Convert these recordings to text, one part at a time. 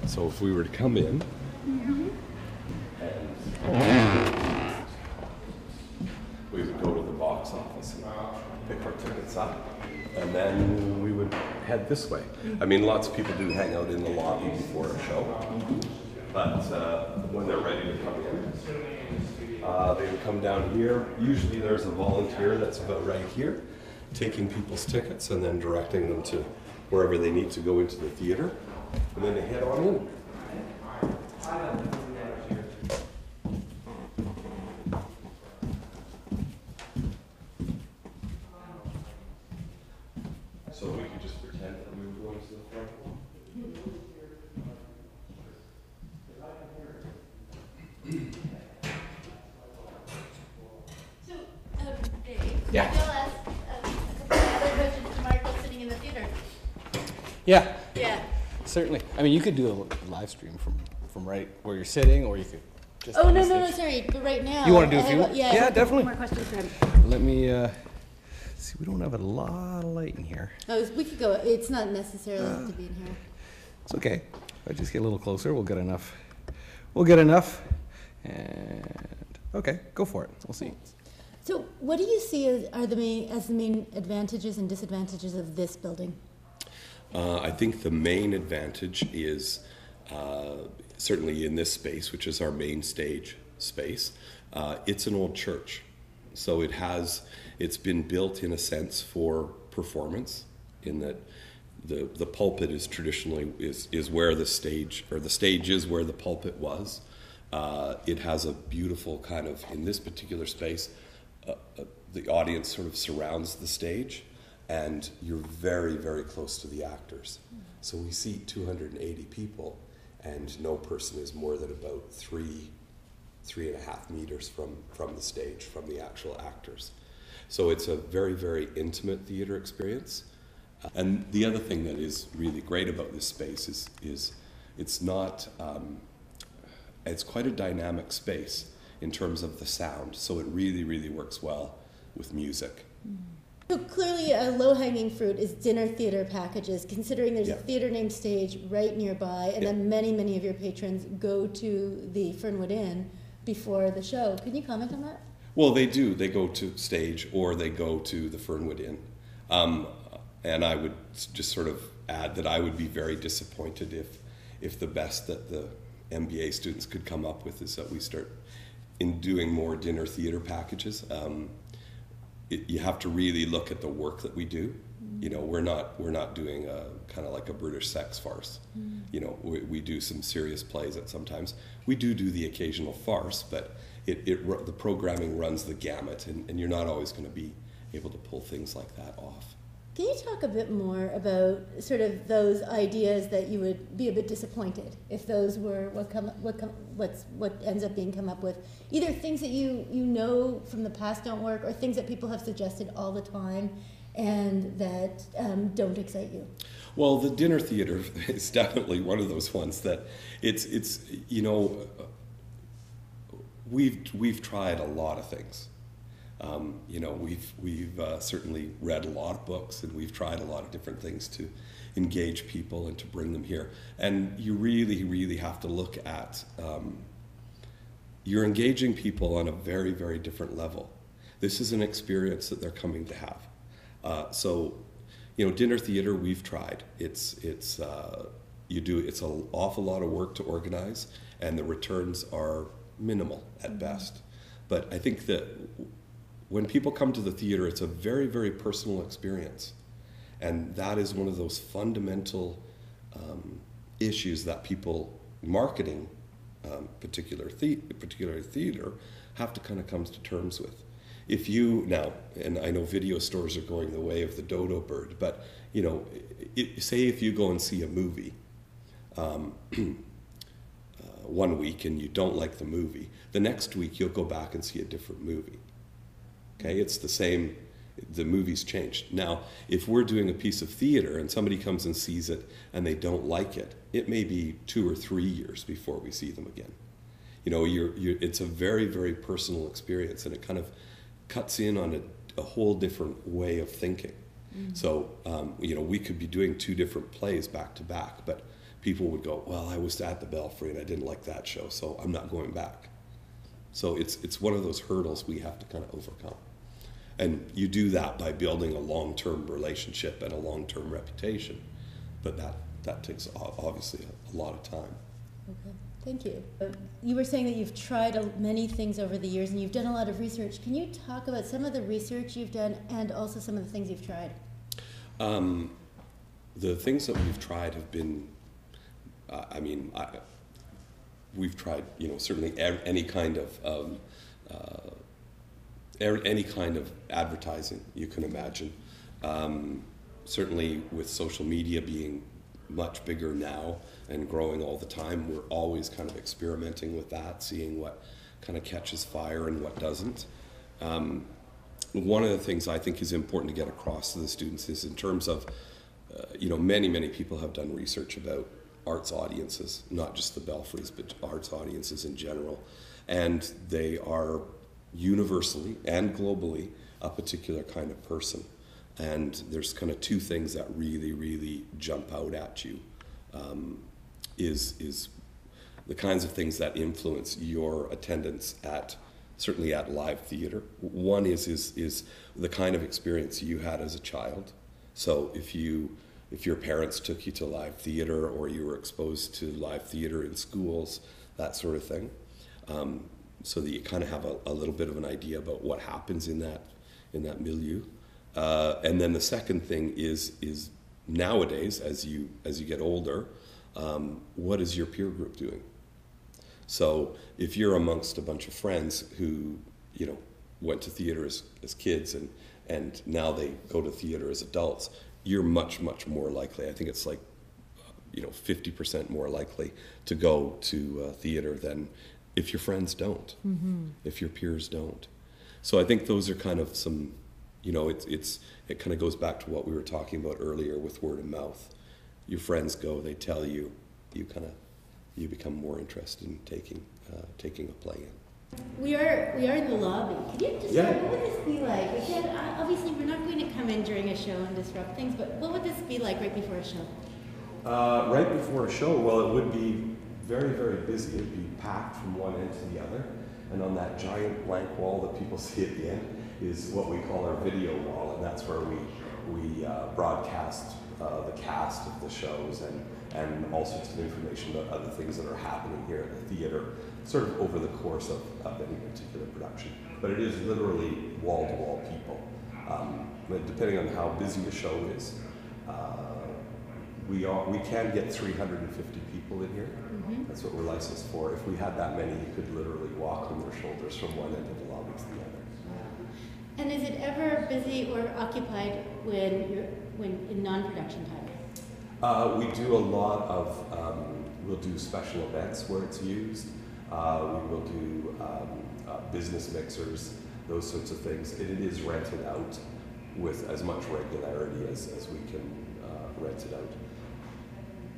So if we were to come in, and we would go to the box office and pick our tickets up, and then we would head this way. I mean, lots of people do hang out in the lobby before a show, but when they're ready to come in, they would come down here. Usually there's a volunteer that's about right here, taking people's tickets and then directing them to wherever they need to go into the theater, and then they head on in. So we could just pretend that we were going to the front wall. So, Dave, Yeah. I'll ask a couple of other questions to Marc while sitting in the theater. Yeah, Yeah. certainly. I mean, you could do a live stream from right where you're sitting, or you could just. Oh, on no, the no, no, stage. sorry, but right now. You want to do I a few? have Yeah, definitely. more questions for him. Let me see. We don't have a lot of light in here. We could go, it's not necessarily have to be in here. It's okay. If I just get a little closer, we'll get enough. We'll get enough. And okay, go for it. We'll see. So what do you see as the main advantages and disadvantages of this building? I think the main advantage is certainly in this space, which is our main stage space. It's an old church, so it's been built in a sense for performance, in that the pulpit is traditionally is where the stage is where the pulpit was. It has a beautiful kind of, in this particular space, the audience sort of surrounds the stage, and you're very, very close to the actors. So we seat 280 people, and no person is more than about 3.5 meters from the stage, from the actual actors. So it's a very, very intimate theater experience. And the other thing that is really great about this space is it's not, it's quite a dynamic space in terms of the sound. So it really, really works well with music. So clearly a low-hanging fruit is dinner theater packages, considering there's a theater named Stage right nearby, and then many, many of your patrons go to the Fernwood Inn before the show. Can you comment on that? Well, they do. They go to Stage or they go to the Fernwood Inn. And I would just sort of add that I would be very disappointed if the best that the MBA students could come up with is that we start in doing more dinner theater packages. You have to really look at the work that we do. You know, we're not doing a kind of like a British sex farce. You know, we do some serious plays at sometimes. We do the occasional farce, but the programming runs the gamut, and you're not always going to be able to pull things like that off. Can you talk a bit more about sort of those ideas that you would be a bit disappointed if those were what ends up being come up with? Either things that you know from the past don't work, or things that people have suggested all the time and that don't excite you. Well, the dinner theater is definitely one of those ones that it's you know, we've tried a lot of things. You know, we've certainly read a lot of books, and we've tried a lot of different things to engage people and to bring them here. And you really, really have to look at, you're engaging people on a very, very different level. This is an experience that they're coming to have. So, you know, dinner theater, we've tried. It's an awful lot of work to organize, and the returns are minimal at best. But I think that when people come to the theater, it's a very, very personal experience. And that is one of those fundamental issues that people marketing particular theater have to kind of come to terms with. If you, now, and I know video stores are going the way of the dodo bird, but, you know, say if you go and see a movie one week and you don't like the movie, the next week you'll go back and see a different movie. Okay, it's the same, the movie's changed. Now, if we're doing a piece of theater and somebody comes and sees it and they don't like it, it may be 2 or 3 years before we see them again. You know, it's a very, very personal experience, and it kind of cuts in on a whole different way of thinking. So, you know, we could be doing 2 different plays back to back, but people would go, well, I was at the Belfry and I didn't like that show, so I'm not going back. So it's one of those hurdles we have to kind of overcome. And you do that by building a long-term relationship and a long-term reputation. But that takes obviously a lot of time. Okay, thank you. You were saying that you've tried many things over the years and you've done a lot of research. Can you talk about some of the research you've done and also some of the things you've tried? The things that we've tried have been, we've tried, certainly any kind of advertising you can imagine. Certainly with social media being much bigger now and growing all the time, we're always kind of experimenting with that, seeing what kind of catches fire and what doesn't. One of the things I think is important to get across to the students is in terms of, many people have done research about arts audiences, not just the Belfries, but arts audiences in general. And they are universally and globally a particular kind of person. And there's kind of two things that really, really jump out at you. Is the kinds of things that influence your attendance certainly at live theater. One is the kind of experience you had as a child. So if your parents took you to live theater or you were exposed to live theater in schools, that sort of thing. So that you kind of have a little bit of an idea about what happens in that milieu. And then the second thing is nowadays, as you get older, what is your peer group doing? So if you're amongst a bunch of friends who went to theater as kids and now they go to theater as adults, you're much more likely. I think it's like 50% more likely to go to theater than if your friends don't, if your peers don't. So I think those are kind of some, it kind of goes back to what we were talking about earlier with word of mouth. Your friends go, they tell you, you become more interested in taking a play in. We are in the lobby. Could you describe what would this be like? Obviously, we're not going to come in during a show and disrupt things, but what would this be like right before a show? Right before a show, well, it would be very, very busy. It'd be packed from one end to the other. And on that giant blank wall that people see at the end is what we call our video wall, and that's where we broadcast the cast of the shows and all sorts of information about other things that are happening here at the theater, sort of over the course of any particular production. But it is literally wall-to-wall people. But depending on how busy a show is, we can get 350 people in here. That's what we're licensed for. If we had that many, you could literally walk on their shoulders from one end of the lobby to the other. And is it ever busy or occupied when in non-production time? We do a lot of, we'll do special events where it's used. We will do business mixers, those sorts of things. And it is rented out with as much regularity as we can rent it out.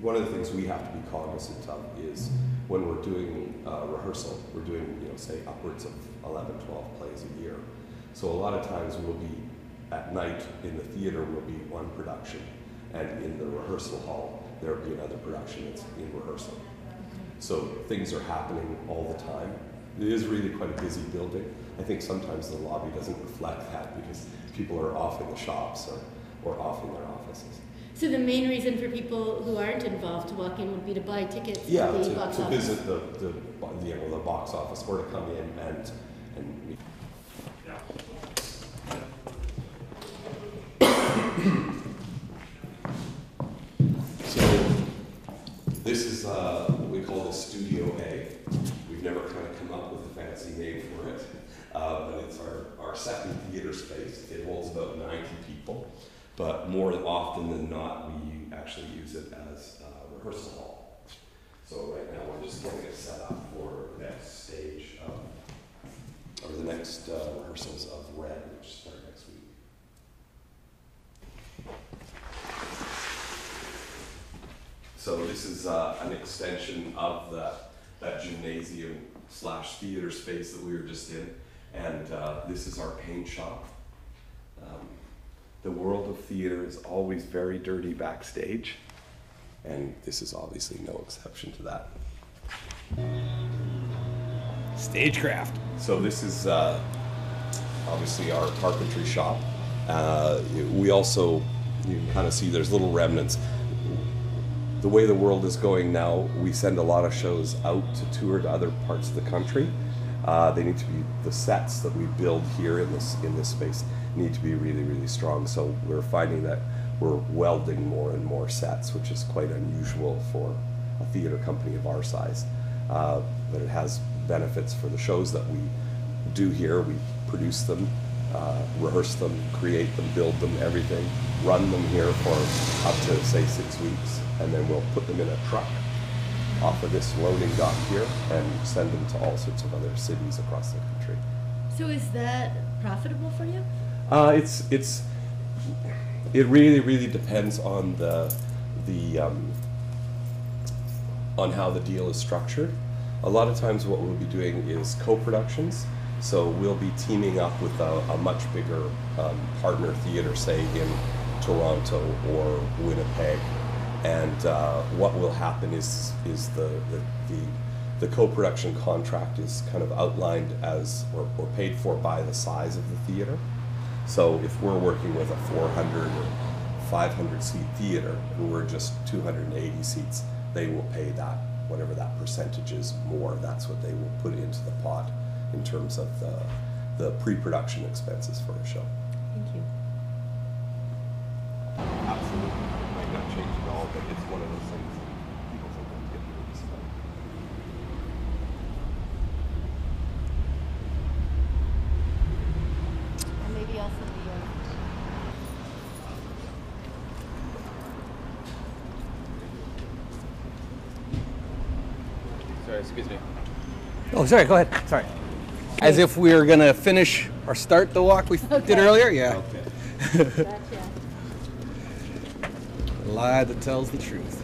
One of the things we have to be cognizant of is when we're doing rehearsal, we're doing, say upwards of 11, 12 plays a year. So a lot of times we'll be at night in the theater will be one production, and in the rehearsal hall there will be another production that's in rehearsal. So things are happening all the time. It is really quite a busy building. I think sometimes the lobby doesn't reflect that because people are off in the shops or off in their offices. So the main reason for people who aren't involved to walk in would be to buy tickets at the box to office? visit the box office or to come in and So this is what we call the Studio A. We've never kind of come up with a fancy name for it, but it's our second theater space. It holds about 90 people, but more often than not, we actually use it as a rehearsal hall. So right now we're just getting it set up for the next stage or the next rehearsals of Red, which start next week. So this is an extension of that gymnasium / theater space that we were just in, and this is our paint shop. The world of theater is always very dirty backstage. And this is obviously no exception to that. Stagecraft. So this is obviously our carpentry shop. We also, you can kind of see there's little remnants. The way the world is going now, we send a lot of shows out to tour to other parts of the country. They need to be, the sets that we build here in this space need to be really, really strong. So we're finding that we're welding more and more sets, which is quite unusual for a theater company of our size. But it has benefits for the shows that we do here. We produce them, rehearse them, create them, build them, everything, run them here for up to, say, 6 weeks, and then we'll put them in a truck off of this loading dock here and send them to all sorts of other cities across the country. So is that profitable for you? It really depends on on how the deal is structured. A lot of times what we'll be doing is co-productions. So we'll be teaming up with a much bigger partner theater, say in Toronto or Winnipeg. And what will happen is the co-production contract is kind of outlined as, or paid for by the size of the theater. So if we're working with a 400 or 500 seat theater and we're just 280 seats, they will pay that, whatever that percentage is more, that's what they will put into the pot in terms of the pre-production expenses for a show. Thank you. Absolutely. It might not change at all, but it's one of those things people sometimes get nervous about. And maybe also Sorry, excuse me. Oh, sorry, go ahead. Sorry. As if we were going to finish or start the walk we did earlier? Yeah. Okay. Gotcha. The lie that tells the truth.